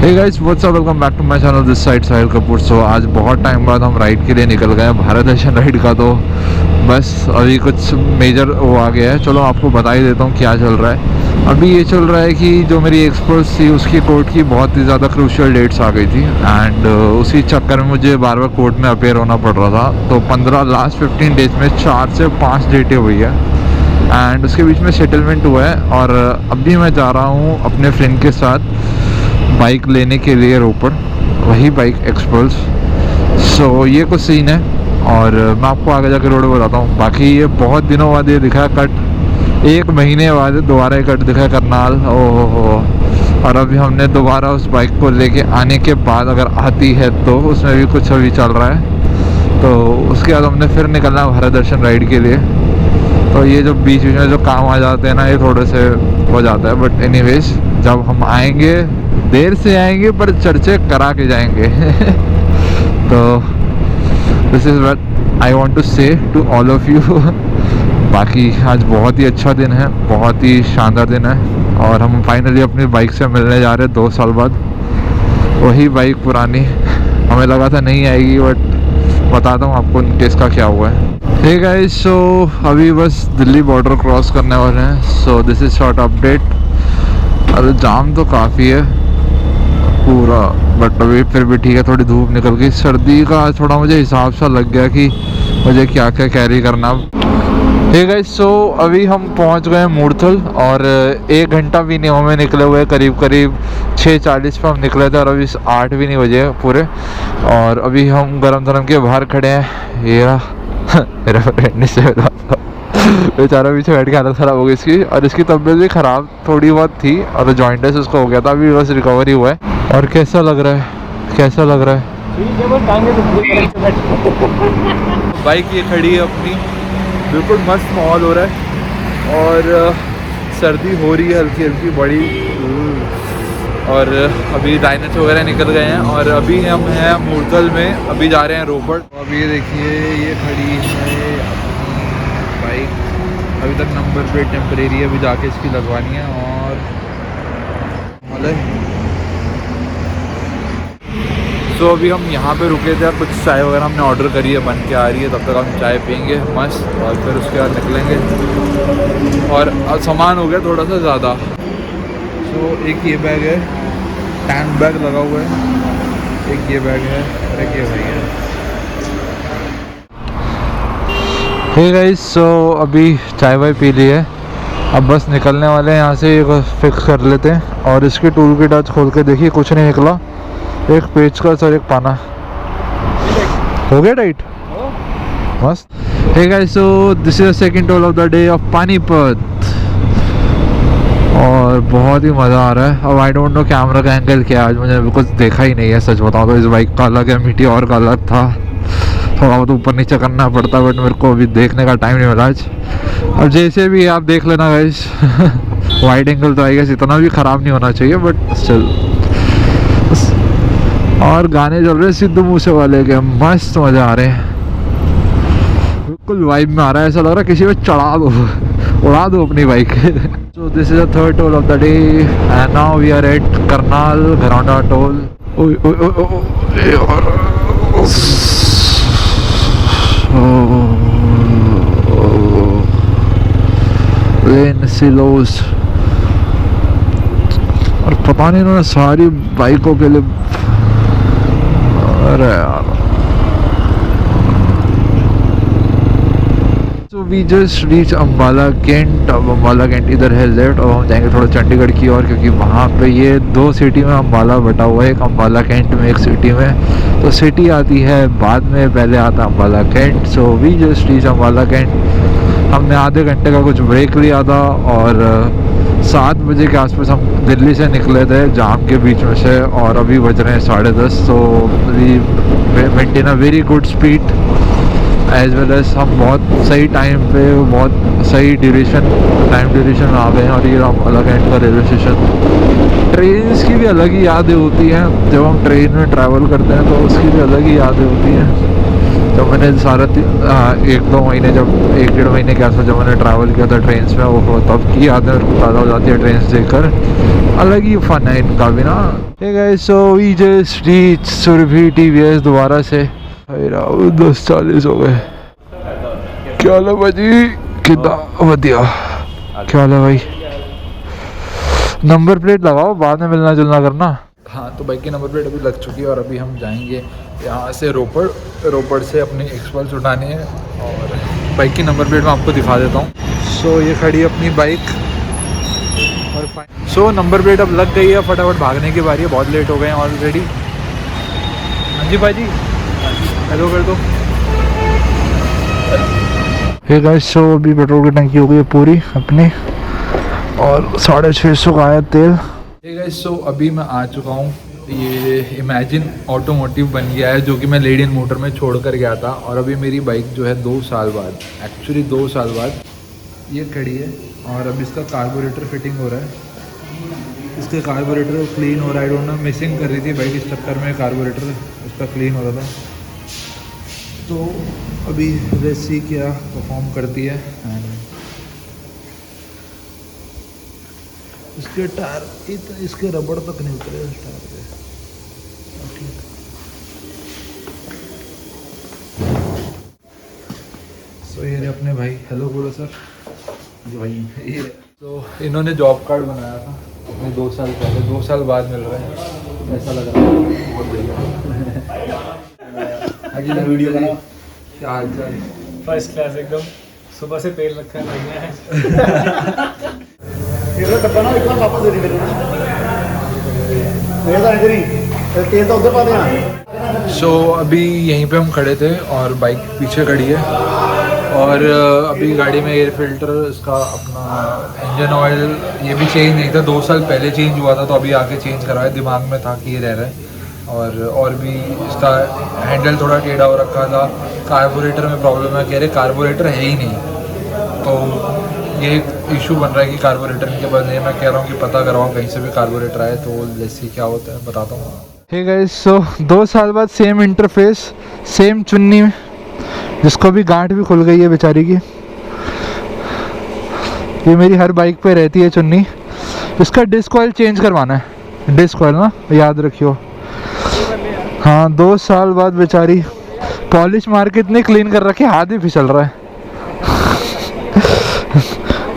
Hey guys what's up, welcome back to my channel, this side Sahil Kapoor. So आज बहुत time बाद हम ride के लिए निकल गए हैं, भारत दर्शन राइड का। तो बस अभी कुछ मेजर वो आ गया है, चलो आपको बता ही देता हूँ क्या चल रहा है। अभी ये चल रहा है कि जो मेरी एक्सपर्ट्स थी उसकी कोर्ट की बहुत ही ज़्यादा क्रूशियल डेट्स आ गई थी एंड उसी चक्कर में मुझे बार बार कोर्ट में अपेयर होना पड़ रहा था। तो 15 डेज में 4 से 5 डेटें हुई है एंड उसके बीच में सेटलमेंट हुआ है। और अभी मैं जा रहा हूँ अपने फ्रेंड के साथ बाइक लेने के लिए रोपड़, वही बाइक एक्सपल्स। सो ये कुछ सीन है और मैं आपको आगे जाकर रोड बताता हूँ। बाकी ये बहुत दिनों बाद ये दिखा कट, 1 महीने बाद दोबारा कट दिखा करनाल। ओहो, और अभी हमने दोबारा उस बाइक को लेके आने के बाद अगर आती है तो उसमें भी कुछ अभी चल रहा है। तो उसके बाद हमने फिर निकलना है भारत दर्शन राइड के लिए। तो ये जो बीच बीच में जो काम आ जाते हैं ना, ये थोड़े से हो जाता है। बट एनीवेज, जब हम आएंगे देर से आएंगे पर चर्चे करा के जाएंगे। तो this is what I want to say to all of you. बाकी आज बहुत ही अच्छा दिन है, बहुत ही शानदार दिन है और हम फाइनली अपनी बाइक से मिलने जा रहे हैं 2 साल बाद। वही बाइक पुरानी, हमें लगा था नहीं आएगी, बट बताता हूँ आपको केस का क्या हुआ है। हे गाइस, सो अभी बस दिल्ली बॉर्डर क्रॉस करने वाले हैं। So this is short update. अरे जाम तो काफ़ी है पूरा, बट अभी फिर भी ठीक है। थोड़ी धूप निकल गई, सर्दी का थोड़ा मुझे हिसाब सा लग गया कि मुझे क्या क्या कैरी करना। हे गाइस, सो अभी हम पहुंच गए मूर्थल और 1 घंटा भी नहीं हमें निकले हुए, करीब 6:40 पे हम निकले थे और अभी 8 भी नहीं बजे पूरे। और अभी हम गरम धरम के बाहर खड़े हैं। ये मेरा फ्रेंड से बेचारा पीछे बैठ के हालत ख़राब हो गई इसकी, और इसकी तबीयत भी ख़राब थोड़ी बहुत थी और जॉइंटिस उसको हो गया था। अभी बस रिकवरी हुआ है। और कैसा लग रहा है, कैसा लग रहा है? बाइक ये खड़ी है अपनी, बिल्कुल मस्त माहौल हो रहा है और सर्दी हो रही है हल्की हल्की बड़ी। और अभी लाइनर्स वगैरह निकल गए हैं और अभी हम हैं मूर्थल में, अभी जा रहे हैं रोपड़। अभी ये देखिए, ये खड़ी है बाइक, अभी तक नंबर प्लेट टेम्परेरी है, अभी जाके इसकी लगवानी है। और सो अभी हम यहाँ पे रुके थे, कुछ चाय वगैरह हमने ऑर्डर करी है, बन के आ रही है, तब तक हम चाय पियेंगे मस्त और फिर उसके बाद निकलेंगे। और सामान हो गया थोड़ा सा ज़्यादा। सो एक ये बैग है, टैंक बैग लगा हुआ है, एक ये बैग है और एक ये भाई है। हे गाइस, सो अभी चाय वाय पी ली है, अब बस निकलने वाले हैं यहाँ से। ये फिक्स कर लेते हैं और इसकी टूल किट आज खोल के देखिए, कुछ नहीं निकला, एक पेचकस और एक पाना। हो गया टाइट, मस्त। Hey guys, so this is the second toll of the day of Panipat और बहुत ही मज़ा आ रहा है। अब आई डोंट नो कैमरा का एंगल क्या है, आज मुझे कुछ देखा ही नहीं है सच बताऊँ तो। इस बाइक का अलग है, मीटी और का अलग था, थोड़ा बहुत ऊपर नीचे करना पड़ता, बट मेरे को अभी देखने का टाइम नहीं मिला आज। अब जैसे भी आप देख लेना गाइस। वाइड एंगल तो आई गेस इतना भी ख़राब नहीं होना चाहिए, बट स्टिल। और गाने चल रहे हैं सिद्धू मूसे वाले के, मस्त मज़ा आ रहे हैं, बिल्कुल वाइब में आ रहा है। ऐसा लग रहा है किसी पे चढ़ा दो, उड़ा दो अपनी bike. So this is the third toll of the day and now we are at Karnal Gharaunda toll. सिलोस, और पता नहीं इन्होंने सारी बाइकों के लिए, अरे यार। So we just reach Ambala cantt. अब अम्बाला कैंट इधर है लेफ्ट, और हम जाएंगे थोड़ा चंडीगढ़ की ओर, क्योंकि वहाँ पे ये 2 सिटी में अम्बाला बटा हुआ है, एक अम्बाला कैंट में एक सिटी में। तो सिटी आती है बाद में, पहले आता Ambala cantt. So we just reach Ambala cantt. हमने आधे घंटे का कुछ ब्रेक लिया था और 7 बजे के आसपास हम दिल्ली से निकले थे जाम के बीच में से, और अभी बज रहे हैं 10:30। तो we maintain a very good speed as well as हम बहुत सही टाइम पे, बहुत सही टाइम ड्यूरेशन में आ गए हैं। और ये अम्बाला कैंट का रेलवे स्टेशन। ट्रेन की भी अलग ही यादें होती हैं, जब हम ट्रेन में ट्रैवल करते हैं तो उसकी भी अलग ही यादें होती हैं। जब मैंने एक दो महीने जब 1-1.5 महीने के आसपास जब मैंने ट्रैवल किया था ट्रेन में, वो तब की यादें ताज़ा हो जाती है ट्रेन देखकर। अलग ही फन है इनका भी ना। Hey guys, so we just reach Surabhi TVS दोबारा से। 10:40 हो गए। क्या हाल है भाजी? कितना बढ़िया। क्या हाल है भाई? नंबर प्लेट लगाओ, बाद में मिलना जुलना करना। हाँ, तो बाइक की नंबर प्लेट अभी लग चुकी है और अभी हम जाएंगे यहाँ से रोपड़ से अपनी एक्सपल्स उठानी है। और बाइक की नंबर प्लेट मैं आपको दिखा देता हूँ। सो ये खड़ी है अपनी बाइक और सो नंबर प्लेट अब लग गई है, फटाफट भागने की बारी है, बहुत लेट हो गए हैं ऑलरेडी। हाँ जी भाजी, हेलो कर दो। हे गाइस, सो अभी पेट्रोल की टंकी हो गई है पूरी अपनी और 650 का आया तेल। हे गाइस, सो अभी मैं आ चुका हूँ, ये इमेजिन ऑटोमोटिव बन गया है जो कि मैं लेडी इन मोटर में छोड़ कर गया था। और अभी मेरी बाइक जो है 2 साल बाद, एक्चुअली 2 साल बाद ये खड़ी है और अब इसका कार्बोरेटर फिटिंग हो रहा है। इसके कार्बोरेटर क्लीन हो रहा है, आई डोंट नो, मिसिंग कर रही थी बाइक, इस चक्कर में कार्बोरेटर उसका क्लीन हो रहा था। तो अभी लेट्स सी क्या परफॉर्म करती है। एंड इसके टायर इसके रबड़ तक नहीं उतरे इस टायर पे। ओके, सो ये रहे अपने भाई, हेलो बोलो सर जी भाई। ये तो इन्होंने जॉब कार्ड बनाया था अपने 2 साल पहले, 2 साल बाद मिल रहा है, ऐसा लग रहा है। बहुत बढ़िया। अगली वीडियो बनाओ। क्या हाल चाल? फर्स्ट क्लास एकदम, सुबह से तेल रखा है बढ़िया है। तेल डब्बा ना इतना वापस दे दी मेरे तो इधर नहीं, तेल तो उधर पा देना। सो अभी यहीं पे हम खड़े थे और बाइक पीछे खड़ी है और अभी गाड़ी में एयर फिल्टर इसका अपना इंजन ऑयल ये भी चेंज नहीं था, 2 साल पहले चेंज हुआ था, तो अभी आके चेंज करवाया। दिमाग में था कि ये रह रहा है। और भी इसका हैंडल थोड़ा टेढ़ा हो रखा था। कार्बोरेटर में प्रॉब्लम है, कह रहे कार्बोरेटर है ही नहीं, तो ये इशू बन रहा है कि कार्बोरेटर के पास नहीं है। मैं कह रहा हूँ कि पता करवाऊँ कहीं से भी कार्बोरेटर आए तो जैसे क्या होता है बताता हूँ। हे गाइस, सो 2 साल बाद सेम इंटरफेस, सेम चुन्नी, जिसको भी गांठ भी खुल गई है बेचारी की। ये मेरी हर बाइक पे रहती है चुन्नी। इसका डिस्क ऑयल चेंज करवाना है, डिस्क ऑयल ना, याद रखियो। हाँ, 2 साल बाद बेचारी पॉलिश मार के इतनी क्लीन कर रखी, हाथ भी फिसल रहा है।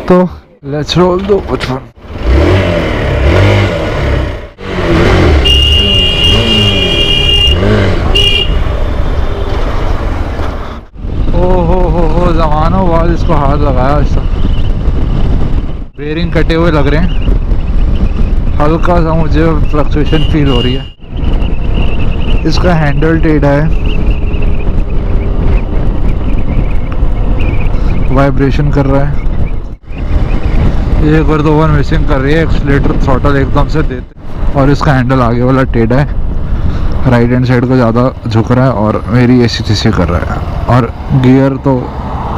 तो लेट्स रोल दो बचपन। हो ज़मानों बाद इसको हाथ लगाया। ऐसा बेरिंग कटे हुए लग रहे हैं, हल्का सा मुझे फ्लक्चुएशन फील हो रही है। इसका हैंडल टेढ़ा है, वाइब्रेशन कर रहा है। ये एक बार तो ओवर मिसिंग कर रही है, एक्सीलेटर थ्रॉटल एकदम से देते और इसका हैंडल आगे वाला टेढ़ा है, राइट हैंड साइड को ज़्यादा झुक रहा है और मेरी ऐसी तैसी कर रहा है और गियर तो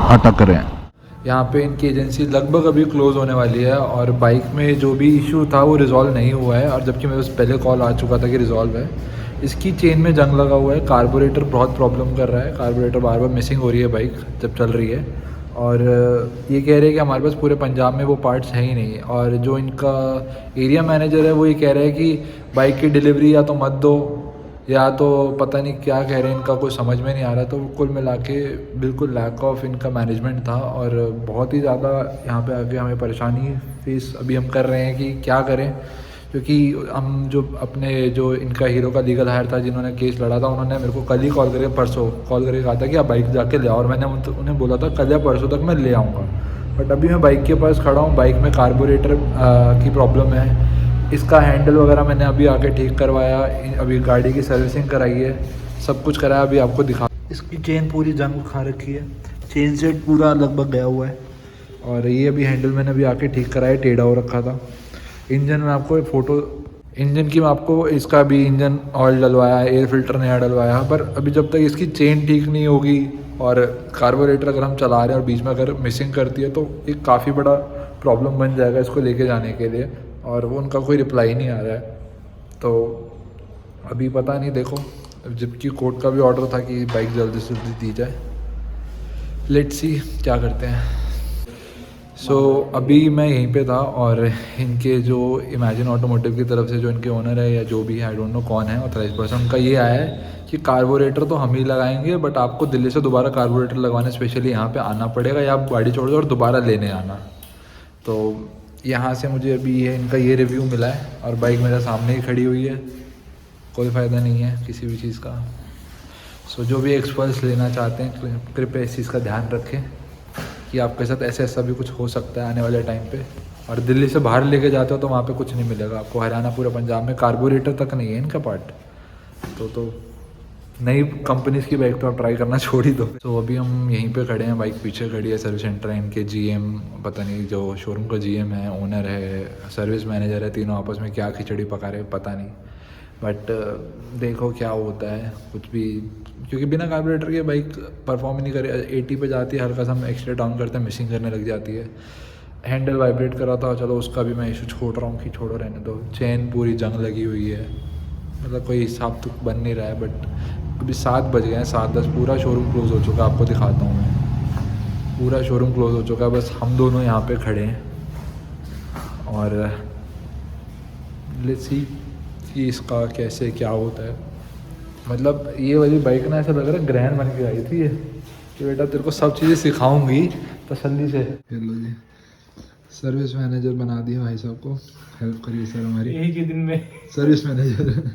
अटक रहे हैं। यहाँ पे इनकी एजेंसी लगभग अभी क्लोज़ होने वाली है और बाइक में जो भी इशू था वो रिजॉल्व नहीं हुआ है, और जबकि मेरे पहले कॉल आ चुका था कि रिजॉल्व है। इसकी चेन में जंग लगा हुआ है, कार्बोरेटर बहुत प्रॉब्लम कर रहा है, कार्बोरेटर बार बार मिसिंग हो रही है बाइक जब चल रही है। और ये कह रहे हैं कि हमारे पास पूरे पंजाब में वो पार्ट्स हैं ही नहीं। और जो इनका एरिया मैनेजर है वो ये कह रहा है कि बाइक की डिलीवरी या तो मत दो, या तो पता नहीं क्या कह रहे हैं, इनका कुछ समझ में नहीं आ रहा। तो कुल मिला के बिल्कुल लैक ऑफ इनका मैनेजमेंट था और बहुत ही ज़्यादा यहाँ पे आके हमें परेशानी फेस अभी हम कर रहे हैं कि क्या करें, क्योंकि हम जो अपने जो इनका हीरो का लीगल हायर था जिन्होंने केस लड़ा था, उन्होंने मेरे को कल ही कॉल करके परसों कॉल करके कहा था कि आप बाइक जाके ले आओ, और मैंने उन्हें बोला था कल या परसों तक मैं ले आऊँगा। बट अभी मैं बाइक के पास खड़ा हूँ, बाइक में कार्बोरेटर की प्रॉब्लम है, इसका हैंडल वगैरह मैंने अभी आके ठीक करवाया, अभी गाड़ी की सर्विसिंग कराई है, सब कुछ कराया। अभी आपको दिखा, इसकी चेन पूरी जंग खा रखी है, चेन सेट पूरा लगभग गया हुआ है। और ये अभी हैंडल मैंने अभी आके ठीक कराया, टेढ़ा हो रखा था। इंजन में आपको एक फ़ोटो, इंजन की मैं आपको, इसका भी इंजन ऑयल डलवाया, एयर फिल्टर नया डलवाया, पर अभी जब तक इसकी चेन ठीक नहीं होगी और कार्बोरेटर अगर हम चला रहे हैं और बीच में अगर मिसिंग करती है तो एक काफ़ी बड़ा प्रॉब्लम बन जाएगा इसको लेके जाने के लिए। और वो उनका कोई रिप्लाई नहीं आ रहा है, तो अभी पता नहीं, देखो जबकि कोर्ट का भी ऑर्डर था कि बाइक जल्दी से जल्दी दी जाए। लेट्स सी क्या करते हैं। सो अभी मैं यहीं पे था और इनके जो इमेजिन ऑटोमोटिव की तरफ से जो इनके ओनर है या जो भी है, आई डोंट नो कौन है ऑथराइज पर्सन, उनका ये आया है कि कार्बोरेटर तो हम ही लगाएंगे बट आपको दिल्ली से दोबारा कार्बोरेटर लगवाने स्पेशली यहाँ पे आना पड़ेगा या आप गाड़ी छोड़ दो और दोबारा लेने आना। तो यहाँ से मुझे अभी ये इनका ये रिव्यू मिला है और बाइक मेरे सामने ही खड़ी हुई है, कोई फ़ायदा नहीं है किसी भी चीज़ का। सो जो भी एक्सपर्ट्स लेना चाहते हैं कृपया इस चीज़ का ध्यान रखें कि आपके साथ ऐसा भी कुछ हो सकता है आने वाले टाइम पे। और दिल्ली से बाहर लेके जाते हो तो वहाँ पे कुछ नहीं मिलेगा आपको, हरियाणा पूरा पंजाब में कार्बोरेटर तक नहीं है इनका पार्ट। तो नई कंपनीज़ की बाइक तो आप ट्राई करना छोड़ ही दो। तो अभी हम यहीं पे खड़े हैं, बाइक पीछे खड़ी है, सर्विस सेंटर है, इनके जीएम पता नहीं जो शोरूम का जीएम है, ओनर है, सर्विस मैनेजर है, तीनों आपस में क्या खिचड़ी पका रहे पता नहीं। बट देखो क्या होता है कुछ भी, क्योंकि बिना कार्बोरेटर के बाइक परफॉर्म ही नहीं करे। 80 पे जाती है, हल्का सा हम एक्सीटर डाउन करते हैं मिसिंग करने लग जाती है। हैंडल वाइब्रेट कर रहा था, चलो उसका भी मैं इशू छोड़ रहा हूँ कि छोड़ो रहने दो। चेन पूरी जंग लगी हुई है, मतलब कोई हिसाब तो बन नहीं रहा है। बट अभी 7 बज गए हैं, 7:10, पूरा शोरूम क्लोज़ हो चुका है। आपको दिखाता हूँ मैं, पूरा शोरूम क्लोज़ हो चुका है, बस हम दोनों यहाँ पे खड़े हैं। और लेट्स सी कि इसका कैसे क्या होता है। मतलब ये वाली बाइक ना ऐसा लग रहा है ग्रहण बन के आई थी ये, कि बेटा तेरे को सब चीज़ें सिखाऊंगी तसल्ली से। हेलो जी, सर्विस मैनेजर बना दिया भाई साहब को, हेल्प करिए सर हमारी। यही के दिन में सर्विस मैनेजर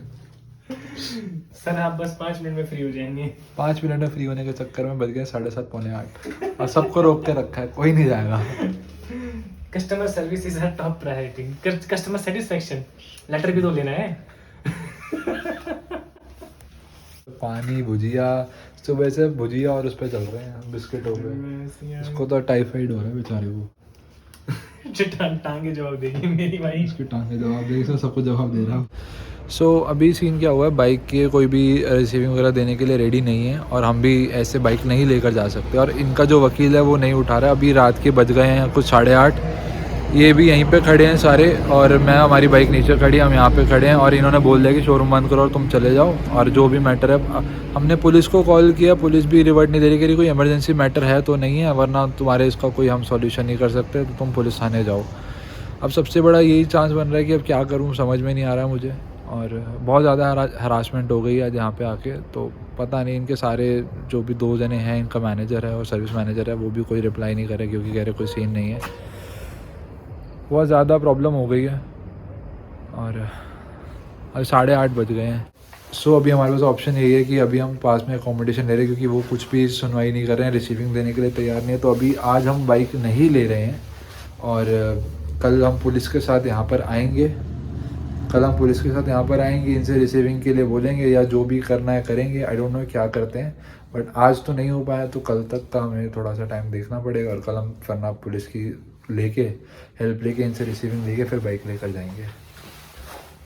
सर आप बस 5 मिनट में फ्री हो जाएंगे। 5 मिनट में फ्री होने के चक्कर में बज गए 7:30 पौने 8 और सबको रोक के रखा है, कोई नहीं जाएगा। Customer service is top priority. Customer satisfaction letter भी तो लेना है। पानी भुजिया, सुबह से भुजिया और उस पर चल रहे हैं बिस्किट हो गए। उसको तो टाइफाइड हो रहा है बेचारे को। टांगे जवाब देगी मेरी भाई, उसकी टांगे जवाब देगी, सर सबको जवाब दे रहा हूँ। सो अभी सीन क्या हुआ है, बाइक के कोई भी रिसीविंग वगैरह देने के लिए रेडी नहीं है और हम भी ऐसे बाइक नहीं लेकर जा सकते। और इनका जो वकील है वो नहीं उठा रहा है। अभी रात के बज गए हैं कुछ 8:30, ये भी यहीं पे खड़े हैं सारे और मैं, हमारी बाइक नीचे खड़ी है, हम यहाँ पे खड़े हैं और इन्होंने बोल दिया कि शोरूम बंद करो और तुम चले जाओ। और जो भी मैटर है, हमने पुलिस को कॉल किया, पुलिस भी रिवर्ट नहीं दे रही, कह रही कोई इमरजेंसी मैटर है तो नहीं है, वरना तुम्हारे इसका कोई हम सॉल्यूशन नहीं कर सकते, तो तुम पुलिस थाने जाओ। अब सबसे बड़ा यही चांस बन रहा है कि अब क्या करूँ, समझ में नहीं आ रहा है मुझे। और बहुत ज़्यादा हरासमेंट हो गई है आज यहाँ पे आके। तो पता नहीं इनके सारे जो भी 2 जने हैं, इनका मैनेजर है और सर्विस मैनेजर है, वो भी कोई रिप्लाई नहीं करे क्योंकि कह रहे कोई सीन नहीं है। बहुत ज़्यादा प्रॉब्लम हो गई है और अब 8:30 बज गए हैं। सो अभी हमारे पास ऑप्शन यही है कि अभी हम पास में अकोमोडेशन ले रहे हैं क्योंकि वो कुछ भी सुनवाई नहीं कर रहे हैं, रिसीविंग देने के लिए तैयार नहीं है। तो अभी आज हम बाइक नहीं ले रहे हैं और कल हम पुलिस के साथ यहाँ पर आएंगे। इनसे रिसीविंग के लिए बोलेंगे या जो भी करना है करेंगे। आई डोंट नो क्या करते हैं, बट आज तो नहीं हो पाया तो कल तक का हमें थोड़ा सा टाइम देखना पड़ेगा। और कल हम वरना पुलिस की लेके हेल्प लेके इनसे रिसीविंग लेके फिर बाइक लेकर जाएंगे।